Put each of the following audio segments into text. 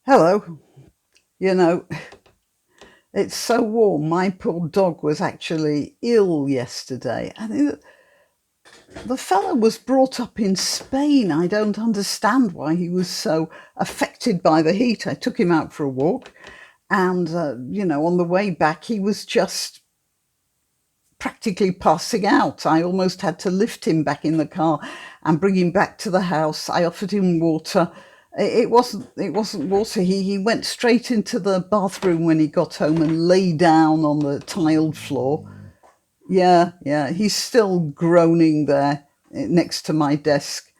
Hello. You know, it's so warm. My poor dog was actually ill yesterday. The fellow was brought up in Spain. I don't understand why he was so affected by the heat. I took him out for a walk, and, on the way back, he was just practically passing out. I almost had to lift him back in the car and bring him back to the house. I offered him water. It wasn't water. He went straight into the bathroom when he got home and lay down on the tiled floor. Yeah, he's still groaning there next to my desk,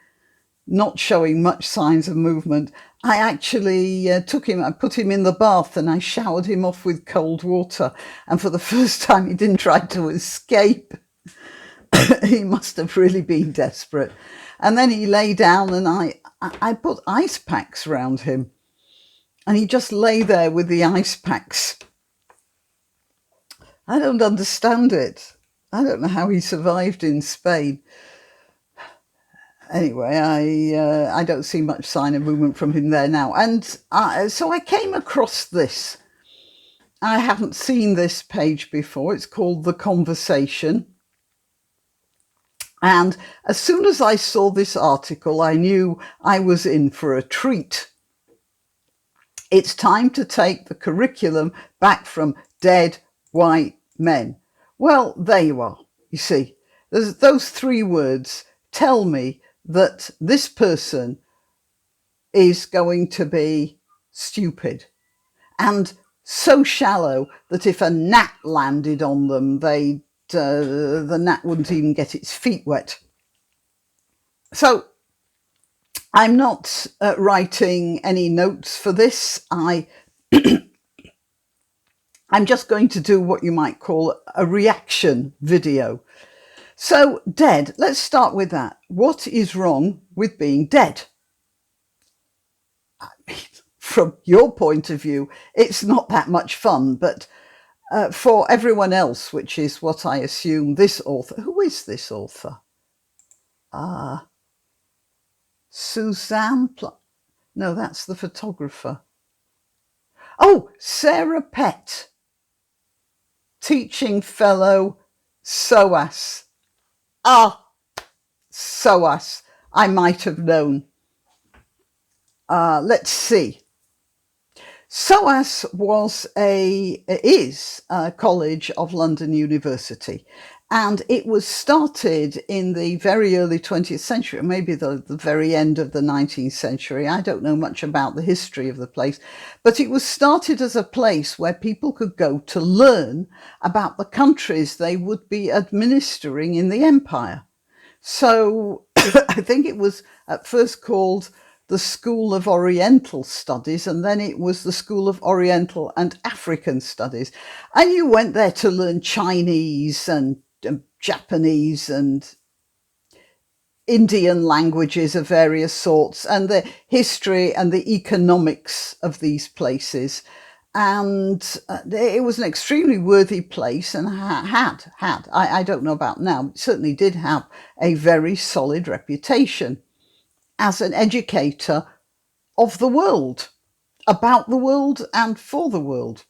not showing much signs of movement. I actually I put him in the bath and I showered him off with cold water. And for the first time, he didn't try to escape. He must have really been desperate. And then he lay down and I put ice packs around him. And he just lay there with the ice packs. I don't understand it. I don't know how he survived in Spain. Anyway, I don't see much sign of movement from him there now. And so I came across this. I haven't seen this page before. It's called The Conversation. And as soon as I saw this article, I knew I was in for a treat. It's time to take the curriculum back from dead white men. Well, there you are. You see, those three words tell me that this person is going to be stupid and so shallow that if a gnat landed on them, the gnat wouldn't even get its feet wet. So I'm not writing any notes for this. I'm just going to do what you might call a reaction video. So dead, let's start with that. What is wrong with being dead? From your point of view, it's not that much fun, but for everyone else, which is what I assume this author, who is this author? Suzanne, no, that's the photographer. Oh, Sarah Pett, teaching fellow, SOAS. SOAS, I might have known. Let's see. SOAS is a college of London University, and it was started in the very early 20th century, maybe the very end of the 19th century. I don't know much about the history of the place, but it was started as a place where people could go to learn about the countries they would be administering in the empire. So I think it was at first called the School of Oriental Studies, and then it was the School of Oriental and African Studies. And you went there to learn Chinese and Japanese and Indian languages of various sorts, and the history and the economics of these places. And it was an extremely worthy place, and I don't know about now, but certainly did have a very solid reputation as an educator of the world, about the world and for the world.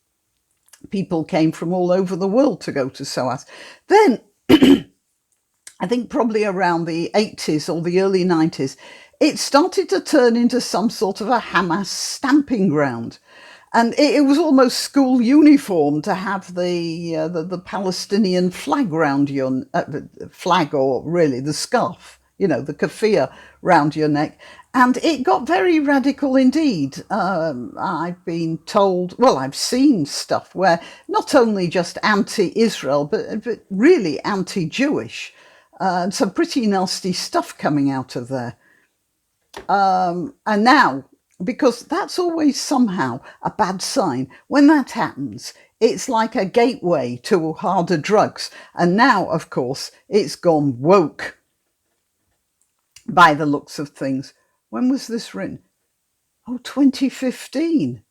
People came from all over the world to go to SOAS. Then, I think probably around the 80s or the early 90s, it started to turn into some sort of a Hamas stamping ground. And it was almost school uniform to have the Palestinian flag round your flag, or really the scarf, the keffiyeh round your neck. And it got very radical indeed. I've been told, well, I've seen stuff where not only just anti-Israel, but really anti-Jewish. Some pretty nasty stuff coming out of there. And now, because that's always somehow a bad sign, when that happens, it's like a gateway to harder drugs. And now, of course, it's gone woke by the looks of things. When was this written? Oh, 2015.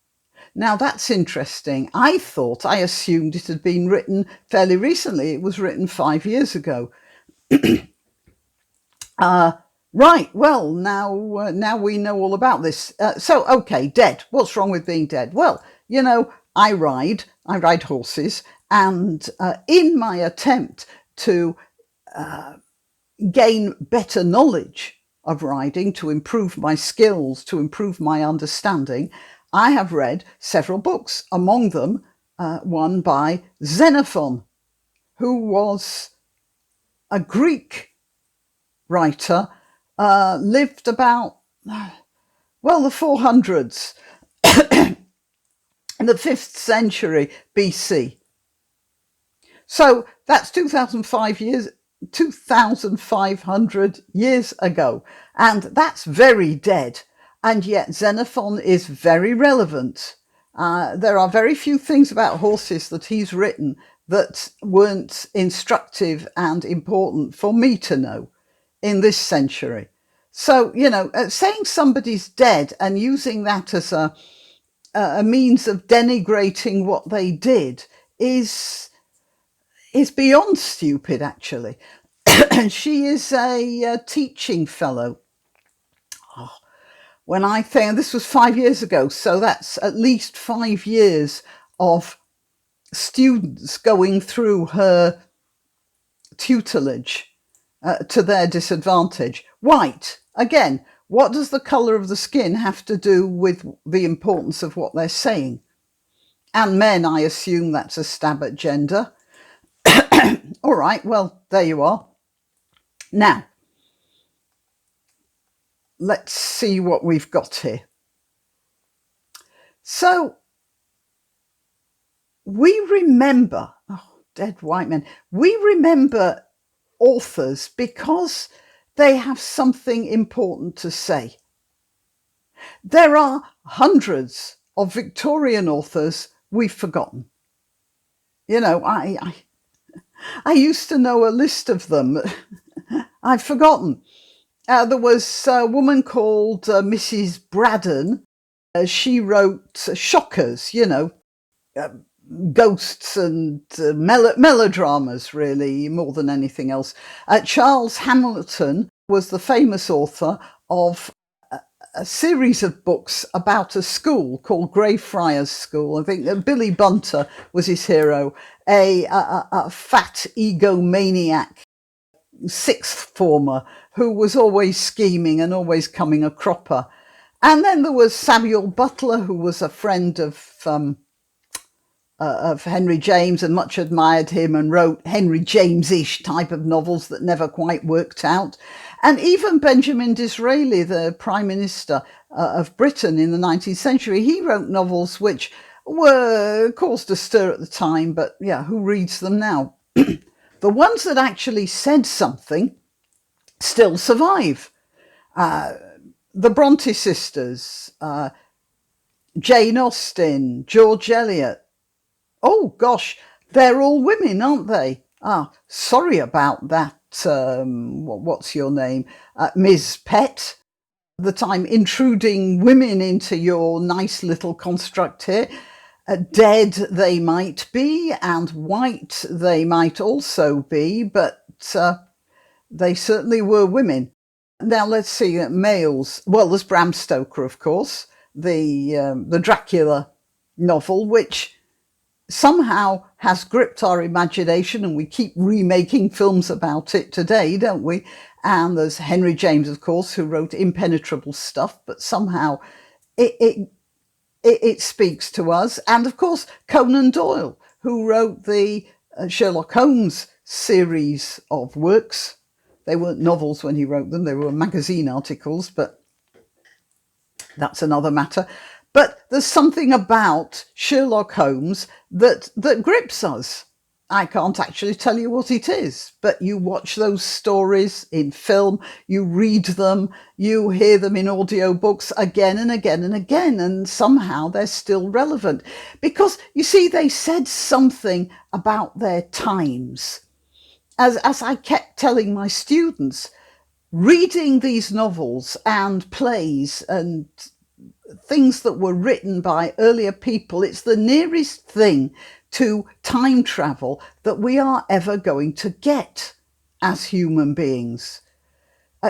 Now that's interesting. I assumed it had been written fairly recently. It was written 5 years ago. Right, well, now we know all about this. So, okay, dead. What's wrong with being dead? Well, I ride horses, and in my attempt to gain better knowledge of riding, to improve my skills, to improve my understanding, I have read several books, among them one by Xenophon, who was a Greek writer, lived about, well, the 400s, in the 5th century BC. So that's 2,500 years ago, and that's very dead. And yet Xenophon is very relevant. There are very few things about horses that he's written that weren't instructive and important for me to know in this century. So, saying somebody's dead and using that as a means of denigrating what they did is beyond stupid, actually. And she is a teaching fellow. When I think, this was 5 years ago, so that's at least 5 years of students going through her tutelage to their disadvantage. White, again, what does the colour of the skin have to do with the importance of what they're saying? And men, I assume that's a stab at gender. All right, well, there you are. Now, let's see what we've got here. So, we remember, dead white men, we remember authors because they have something important to say. There are hundreds of Victorian authors we've forgotten. I used to know a list of them. I've forgotten. There was a woman called Mrs. Braddon. She wrote shockers, ghosts and melodramas, really, more than anything else. Charles Hamilton was the famous author of a series of books about a school called Greyfriars School. I think Billy Bunter was his hero, a fat egomaniac sixth former who was always scheming and always coming a cropper. And then there was Samuel Butler, who was a friend of Henry James and much admired him and wrote Henry James-ish type of novels that never quite worked out. And even Benjamin Disraeli, the Prime Minister of Britain in the 19th century, he wrote novels which were caused a stir at the time, but yeah, who reads them now? The ones that actually said something still survive. The Bronte Sisters, Jane Austen, George Eliot. Oh gosh, they're all women, aren't they? Sorry about that. What's your name? Ms. Pett, that I'm intruding women into your nice little construct here. Dead they might be, and white they might also be, but they certainly were women. Now let's see, males. Well, there's Bram Stoker, of course, the Dracula novel, which somehow has gripped our imagination, and we keep remaking films about it today, don't we? And there's Henry James, of course, who wrote impenetrable stuff, but somehow it speaks to us. And of course, Conan Doyle, who wrote the Sherlock Holmes series of works. They weren't novels when he wrote them, they were magazine articles, but that's another matter. But there's something about Sherlock Holmes that grips us. I can't actually tell you what it is, but you watch those stories in film, you read them, you hear them in audiobooks again and again and again, and somehow they're still relevant. Because, you see, they said something about their times. As I kept telling my students, reading these novels and plays and things that were written by earlier people, it's the nearest thing to time travel that we are ever going to get as human beings.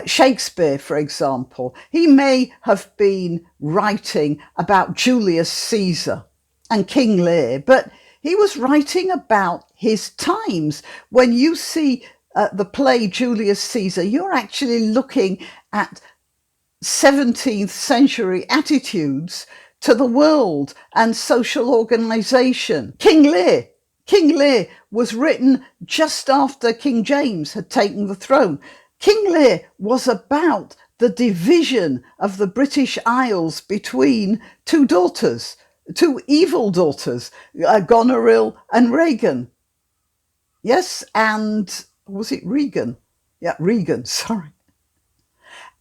Shakespeare, for example, he may have been writing about Julius Caesar and King Lear, but he was writing about his times. When you see the play Julius Caesar, you're actually looking at 17th century attitudes to the world and social organization. King Lear was written just after King James had taken the throne. King Lear was about the division of the British Isles between two evil daughters, Goneril and Regan. Yes, and was it Regan? Yeah, Regan, sorry.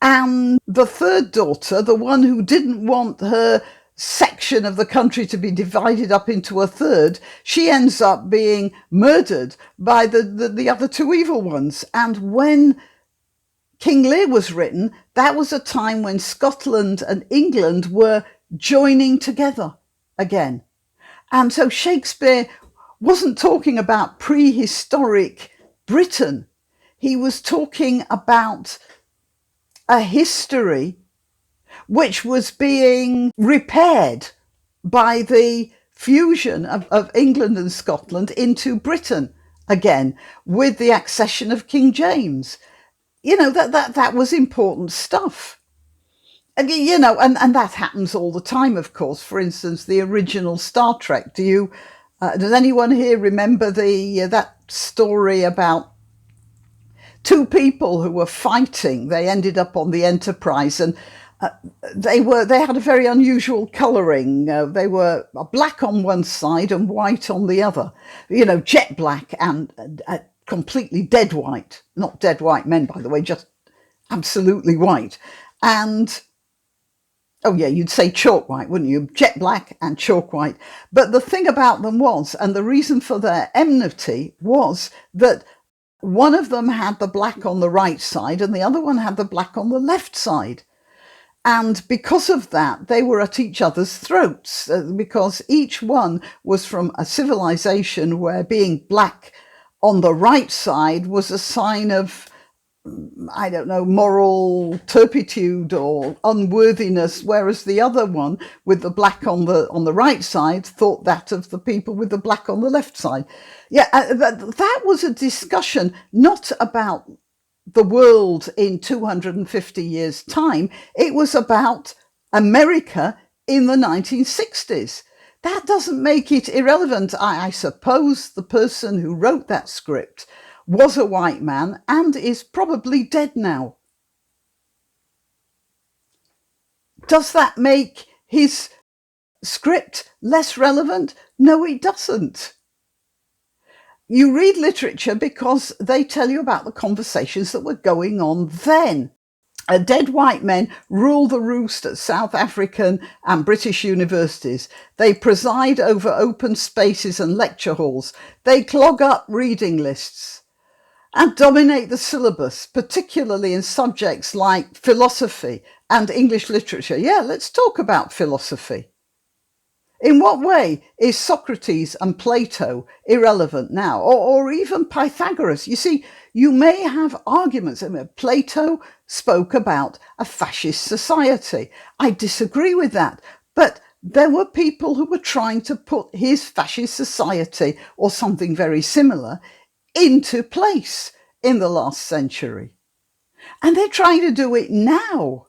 And the third daughter, the one who didn't want her section of the country to be divided up into a third, she ends up being murdered by the other two evil ones. And when King Lear was written, that was a time when Scotland and England were joining together again. And so Shakespeare wasn't talking about prehistoric Britain. He was talking about a history which was being repaired by the fusion of England and Scotland into Britain again with the accession of King James. You know, that was important stuff. And, you know, and that happens all the time, of course. For instance, the original Star Trek. Does anyone here remember that story about two people who were fighting? They ended up on the Enterprise, and they had a very unusual colouring. They were black on one side and white on the other. You know, jet black and completely dead white. Not dead white men, by the way, just absolutely white. And oh yeah, you'd say chalk white, wouldn't you? Jet black and chalk white. But the thing about them was, and the reason for their enmity was that one of them had the black on the right side and the other one had the black on the left side. And because of that, they were at each other's throats, because each one was from a civilization where being black on the right side was a sign of, I don't know, moral turpitude or unworthiness, whereas the other one with the black on the right side thought that of the people with the black on the left side. Yeah, that was a discussion not about the world in 250 years' time. It was about America in the 1960s. That doesn't make it irrelevant. I suppose the person who wrote that script was a white man and is probably dead now. Does that make his script less relevant? No, it doesn't. You read literature because they tell you about the conversations that were going on then. Dead white men rule the roost at South African and British universities. They preside over open spaces and lecture halls. They clog up reading lists and dominate the syllabus, particularly in subjects like philosophy and English literature. Yeah, let's talk about philosophy. In what way is Socrates and Plato irrelevant now, or even Pythagoras? You see, you may have arguments. I mean, Plato spoke about a fascist society. I disagree with that, but there were people who were trying to put his fascist society or something very similar into place in the last century. And they're trying to do it now.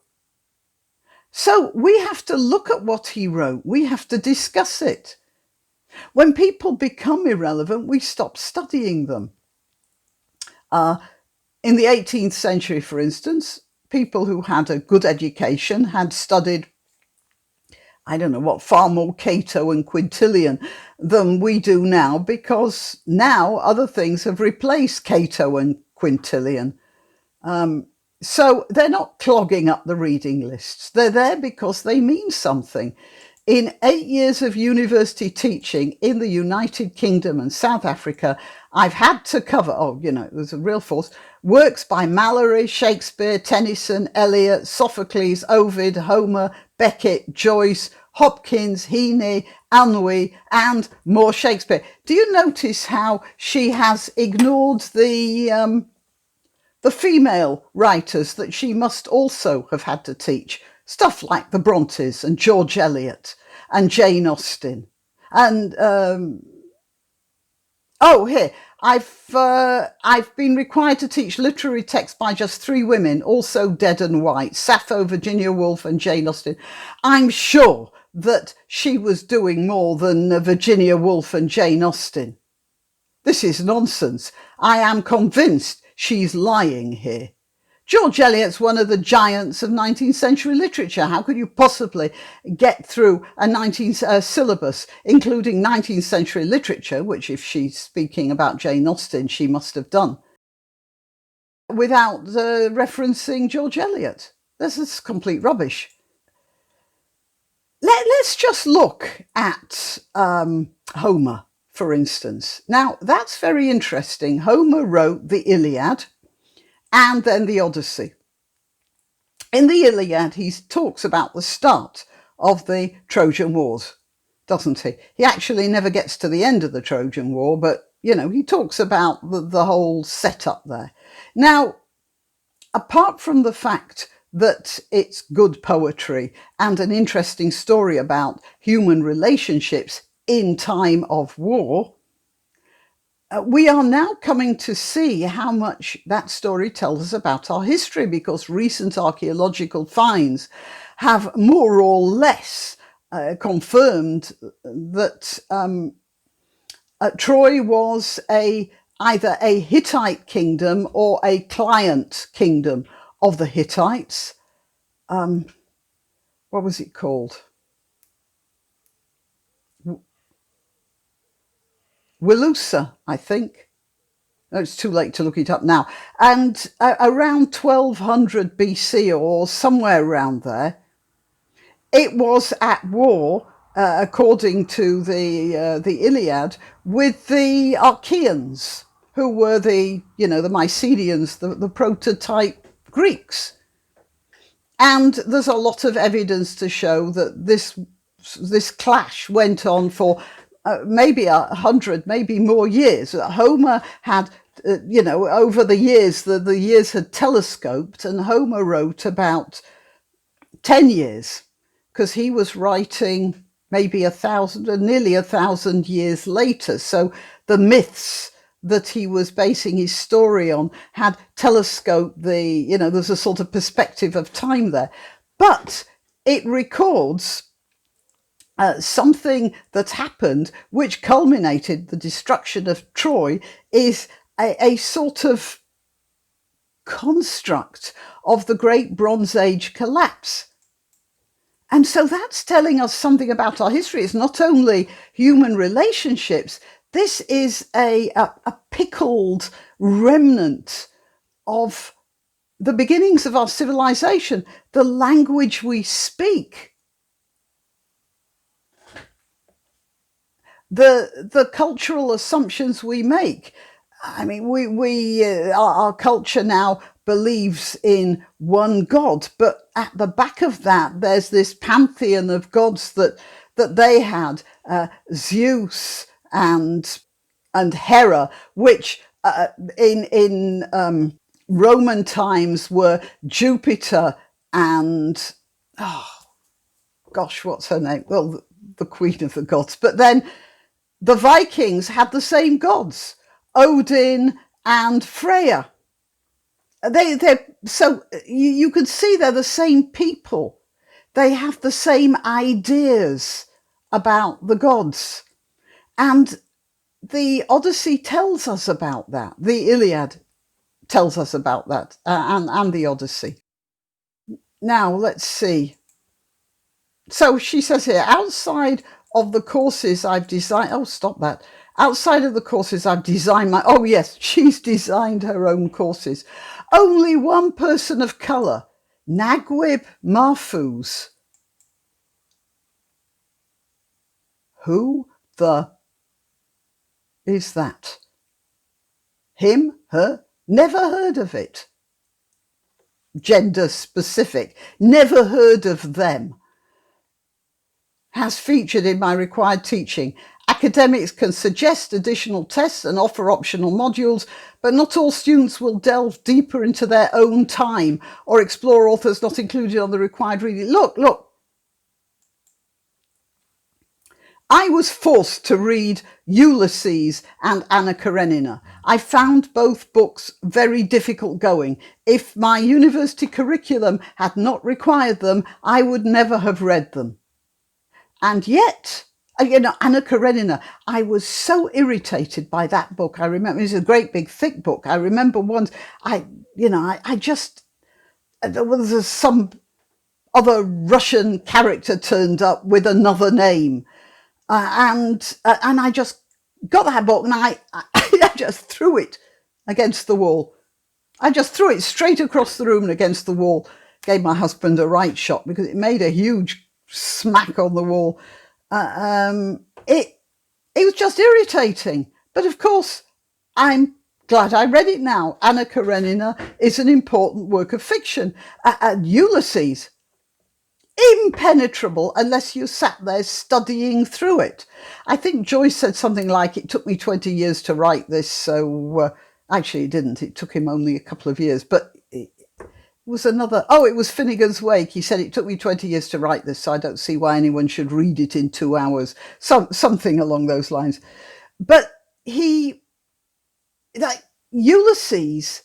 So we have to look at what he wrote. We have to discuss it. When people become irrelevant, we stop studying them. In the 18th century, for instance, people who had a good education had studied, I don't know what, far more Cato and Quintilian than we do now, because now other things have replaced Cato and Quintilian. So they're not clogging up the reading lists. They're there because they mean something. In 8 years of university teaching in the United Kingdom and South Africa, I've had to cover, it was a real force, works by Mallory, Shakespeare, Tennyson, Eliot, Sophocles, Ovid, Homer, Beckett, Joyce, Hopkins, Heaney, Anhui, and more Shakespeare. Do you notice how she has ignored the the female writers that she must also have had to teach. Stuff like the Brontes and George Eliot and Jane Austen. And, here, I've been required to teach literary text by just 3 women, also dead and white, Sappho, Virginia Woolf and Jane Austen. I'm sure that she was doing more than Virginia Woolf and Jane Austen. This is nonsense. I am convinced she's lying here. George Eliot's one of the giants of 19th century literature. How could you possibly get through a 19th syllabus, including 19th century literature, which if she's speaking about Jane Austen, she must have done, without referencing George Eliot? This is complete rubbish. Let's just look at Homer, for instance. Now, that's very interesting. Homer wrote the Iliad and then the Odyssey. In the Iliad, he talks about the start of the Trojan Wars, doesn't he? He actually never gets to the end of the Trojan War, but, he talks about the whole setup there. Now, apart from the fact that it's good poetry and an interesting story about human relationships in time of war, we are now coming to see how much that story tells us about our history, because recent archaeological finds have more or less confirmed that Troy was either a Hittite kingdom or a client kingdom of the Hittites. What was it called? Wilusa, I think. No, it's too late to look it up now. And around 1200 BC or somewhere around there, it was at war, according to the Iliad, with the Archaeans, who were the Mycenians, the prototype Greeks. And there's a lot of evidence to show that this clash went on for maybe 100, maybe more years. Homer had, over the years, the years had telescoped, and Homer wrote about 10 years, because he was writing maybe nearly 1,000 years later. So the myths that he was basing his story on had telescoped there's a sort of perspective of time there. But it records something that happened, which culminated the destruction of Troy, is a sort of construct of the Great Bronze Age collapse. And so that's telling us something about our history. It's not only human relationships. This is a pickled remnant of the beginnings of our civilization, the language we speak, the cultural assumptions we make. I mean, our culture now believes in one God, but at the back of that, there's this pantheon of gods that they had, Zeus and Hera, which in Roman times were Jupiter and what's her name? Well, the queen of the gods. But then the Vikings had the same gods, Odin and Freya. So you can see they're the same people. They have the same ideas about the gods. And the Odyssey tells us about that. The Iliad tells us about that, and the Odyssey. Now, let's see. So she says here, outside of the courses I've designed... Oh, stop that. Outside of the courses I've designed my... Oh, yes, she's designed her own courses. Only one person of colour, Naguib Mahfouz. Who the is that? Him? Her? Never heard of it. Gender specific. Never heard of them. Has featured in my required teaching. Academics can suggest additional tests and offer optional modules, but not all students will delve deeper into their own time or explore authors not included on the required reading. Look. I was forced to read Ulysses and Anna Karenina. I found both books very difficult going. If my university curriculum had not required them, I would never have read them. And yet, Anna Karenina, I was so irritated by that book. I remember, it was a great big thick book. I remember once, there was some other Russian character turned up with another name. And I just got that book and I just threw it against the wall. I just threw it straight across the room and against the wall. Gave my husband a right shot because it made a huge smack on the wall. It was just irritating. But of course, I'm glad I read it now. Anna Karenina is an important work of fiction. Ulysses, impenetrable unless you sat there studying through it. I think Joyce said something like, it took me 20 years to write this. So actually it didn't. It took him only a couple of years. But it was it was Finnegan's Wake. He said, it took me 20 years to write this, so I don't see why anyone should read it in 2 hours. Something along those lines. But Ulysses,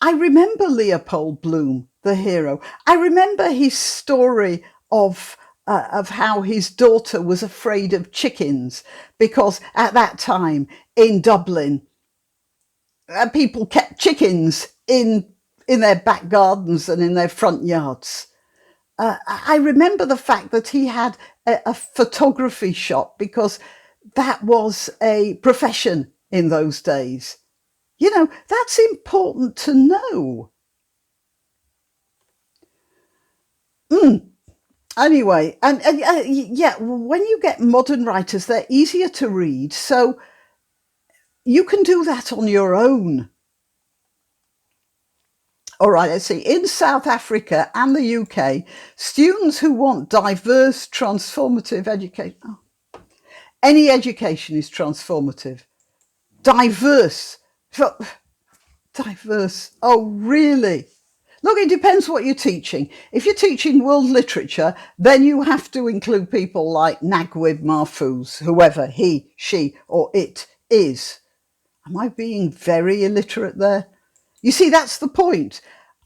I remember Leopold Bloom, the hero. I remember his story of how his daughter was afraid of chickens because at that time in Dublin, people kept chickens in their back gardens and in their front yards. I remember the fact that he had a photography shop because that was a profession in those days. That's important to know. Anyway, and when you get modern writers, they're easier to read, so you can do that on your own. All right, let's see. In South Africa and the UK, students who want diverse, transformative education. Any education is transformative. Diverse. Oh, really? Look, it depends what you're teaching. If you're teaching world literature, then you have to include people like Naguib Mahfouz, whoever he, she, or it is. Am I being very illiterate there? You see, that's the point.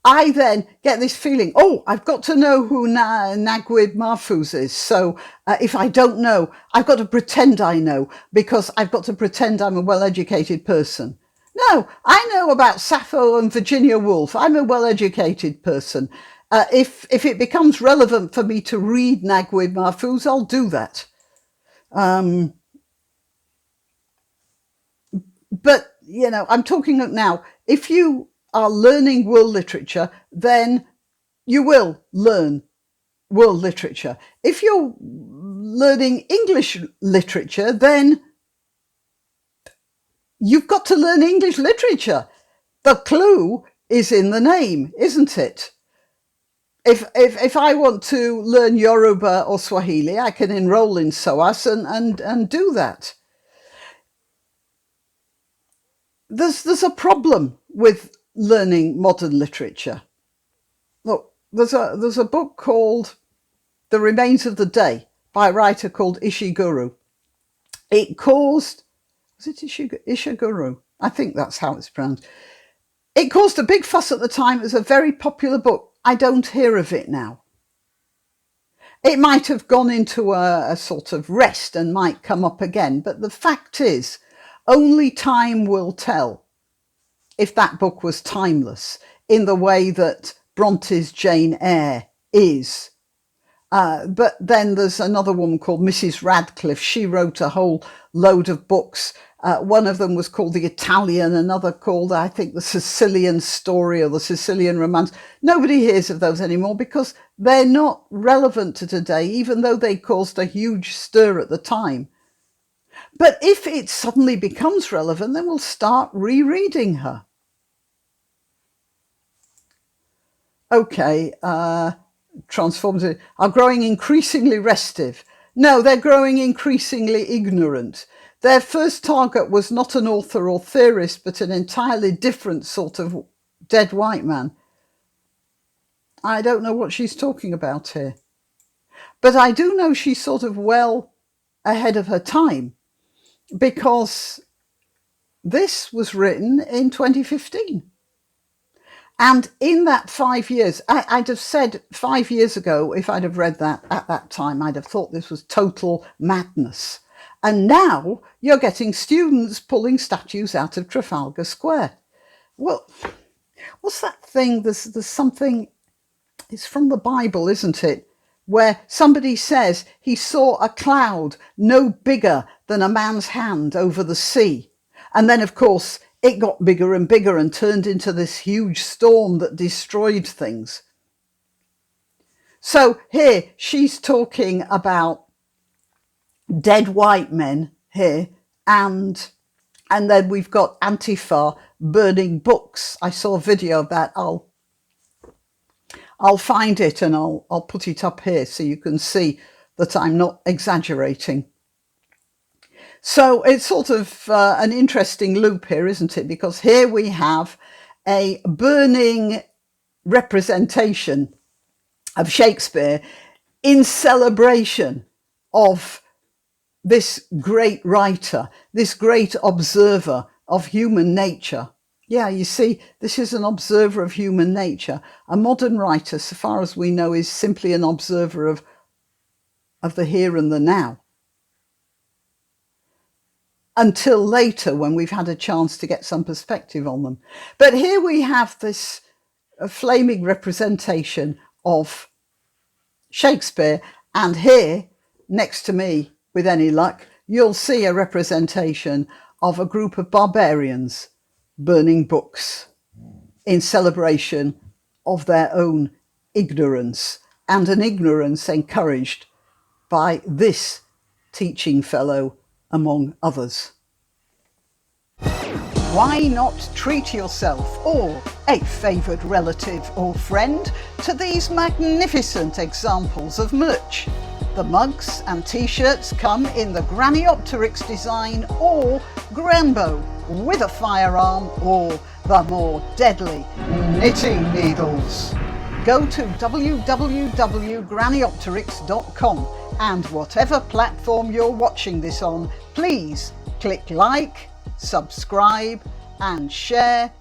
I then get this feeling, I've got to know who Naguib Mahfouz is. So if I don't know, I've got to pretend I know because I've got to pretend I'm a well-educated person. No, I know about Sappho and Virginia Woolf. I'm a well-educated person. If it becomes relevant for me to read Naguib Mahfouz, I'll do that. But, I'm talking now, if you are learning world literature, then you will learn world literature. If you're learning English literature, then you've got to learn English literature. The clue is in the name, isn't it? If I want to learn Yoruba or Swahili, I can enroll in SOAS and do that. There's a problem with learning modern literature. Look, there's a book called The Remains of the Day by a writer called Ishiguro. It caused, was it Ishiguro? I think that's how it's pronounced. It caused a big fuss at the time. It was a very popular book. I don't hear of it now. It might have gone into a sort of rest and might come up again. But the fact is, only time will tell if that book was timeless in the way that Bronte's Jane Eyre is. But then there's another woman called Mrs. Radcliffe. She wrote a whole load of books. One of them was called The Italian, another called, I think, The Sicilian Story or The Sicilian Romance. Nobody hears of those anymore because they're not relevant to today, even though they caused a huge stir at the time. But if it suddenly becomes relevant, then we'll start rereading her. Okay, transformative are growing increasingly restive. No, they're growing increasingly ignorant. Their first target was not an author or theorist, but an entirely different sort of dead white man. I don't know what she's talking about here. But I do know she's sort of well ahead of her time, because this was written in 2015. And in that 5 years, I'd have said 5 years ago, if I'd have read that at that time, I'd have thought this was total madness. And now you're getting students pulling statues out of Trafalgar Square. Well, what's that thing? There's something, it's from the Bible, isn't it? Where somebody says he saw a cloud no bigger than a man's hand over the sea. And then, of course, it got bigger and bigger and turned into this huge storm that destroyed things. So here she's talking about dead white men here, and then we've got Antifa burning books. I saw a video of that. I'll find it and I'll put it up here so you can see that I'm not exaggerating. So it's sort of an interesting loop here, isn't it? Because here we have a burning representation of Shakespeare in celebration of this great writer, this great observer of human nature. Yeah, you see, this is an observer of human nature. A modern writer, so far as we know, is simply an observer of the here and the now. Until later, when we've had a chance to get some perspective on them. But here we have this flaming representation of Shakespeare, and here, next to me, with any luck, you'll see a representation of a group of barbarians burning books in celebration of their own ignorance, and an ignorance encouraged by this teaching fellow among others. Why not treat yourself or a favoured relative or friend to these magnificent examples of merch? The mugs and t-shirts come in the Graniopteryx design or Granbo with a firearm, or the more deadly knitting needles. Go to www.graniopteryx.com, and whatever platform you're watching this on, please click like, subscribe and share.